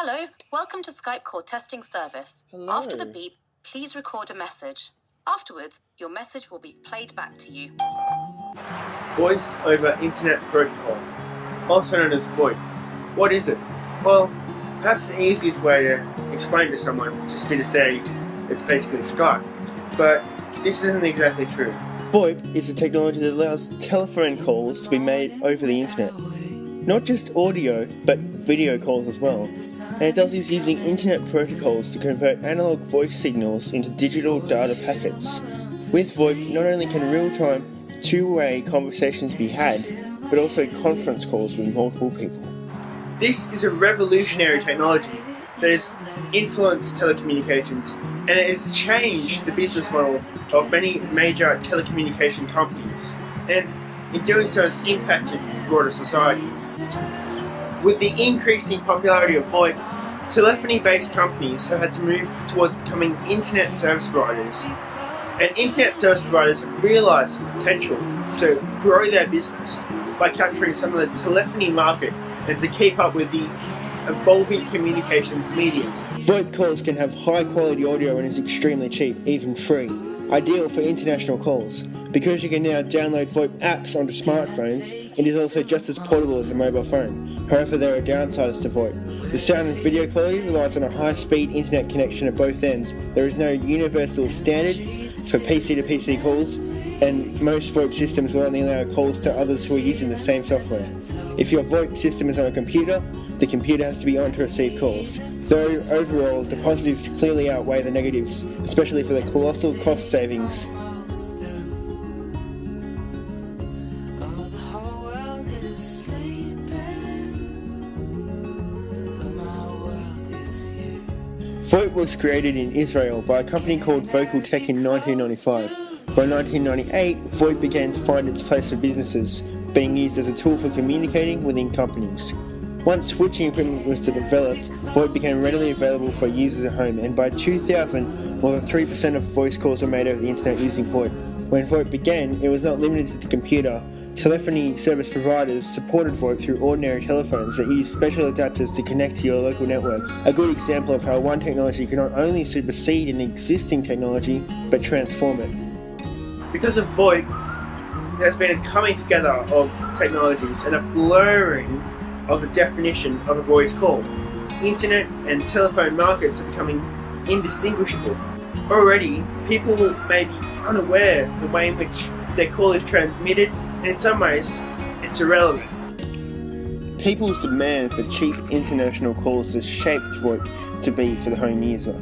Hello, welcome to Skype call testing service. Hello. After the beep, please record a message. Afterwards, your message will be played back to you. Voice over Internet Protocol, also known as VoIP. What is it? Well, perhaps the easiest way to explain to someone would just be to say it's basically Skype. But this isn't exactly true. VoIP is a technology that allows telephone calls to be made over the internet. Not just audio, but video calls as well. And it does this using internet protocols to convert analog voice signals into digital data packets. With VoIP, not only can real-time, two-way conversations be had, but also conference calls with multiple people. This is a revolutionary technology that has influenced telecommunications, and it has changed the business model of many major telecommunication companies, and in doing so has impacted broader society. With the increasing popularity of VoIP, telephony-based companies have had to move towards becoming internet service providers. And internet service providers have realised the potential to grow their business by capturing some of the telephony market and to keep up with the evolving communications medium. VoIP calls can have high quality audio and is extremely cheap, even free. Ideal for international calls. Because you can now download VoIP apps onto smartphones, it is also just as portable as a mobile phone. However, there are downsides to VoIP. The sound and video quality relies on a high-speed internet connection at both ends. There is no universal standard for PC to PC calls, and most VoIP systems will only allow calls to others who are using the same software. If your VoIP system is on a computer, the computer has to be on to receive calls. Though overall, the positives clearly outweigh the negatives, especially for the colossal cost savings. VoIP was created in Israel by a company called Vocaltech in 1995. By 1998, VoIP began to find its place for businesses, being used as a tool for communicating within companies. Once switching equipment was developed, VoIP became readily available for users at home, and by 2000, more than 3% of voice calls were made over the internet using VoIP. When VoIP began, it was not limited to the computer. Telephony service providers supported VoIP through ordinary telephones that use special adapters to connect to your local network. A good example of how one technology can not only supersede an existing technology, but transform it. Because of VoIP, there's been a coming together of technologies and a blurring of the definition of a voice call. Internet and telephone markets are becoming indistinguishable. Already, people may be unaware of the way in which their call is transmitted, and in some ways, it's irrelevant. People's demand for cheap international calls has shaped VoIP to be for the home user.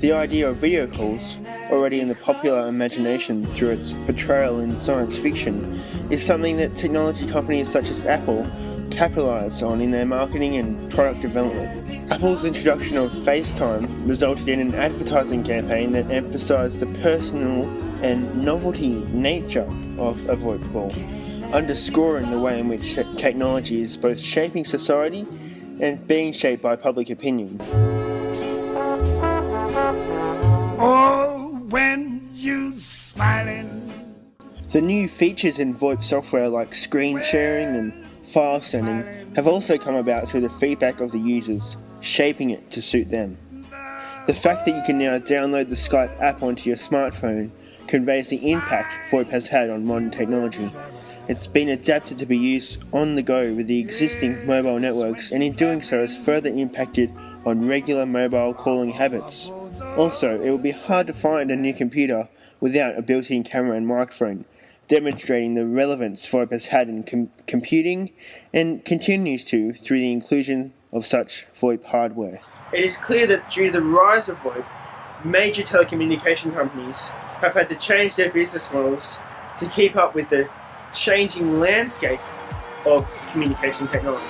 The idea of video calls, already in the popular imagination through its portrayal in science fiction, is something that technology companies such as Apple capitalize on in their marketing and product development. Apple's introduction of FaceTime resulted in an advertising campaign that emphasized the personal and novelty nature of a VoIP call, underscoring the way in which technology is both shaping society and being shaped by public opinion. Oh, when you smiling. The new features in VoIP software like screen sharing and file sending have also come about through the feedback of the users, shaping it to suit them. The fact that you can now download the Skype app onto your smartphone conveys the impact VoIP has had on modern technology. It's been adapted to be used on the go with the existing mobile networks, and in doing so has further impacted on regular mobile calling habits. Also, it will be hard to find a new computer without a built-in camera and microphone, demonstrating the relevance VoIP has had in computing and continues to through the inclusion of such VoIP hardware. It is clear that due to the rise of VoIP, major telecommunication companies have had to change their business models to keep up with the changing landscape of communication technology.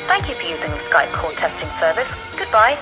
Thank you for using the Skype call testing service. Goodbye.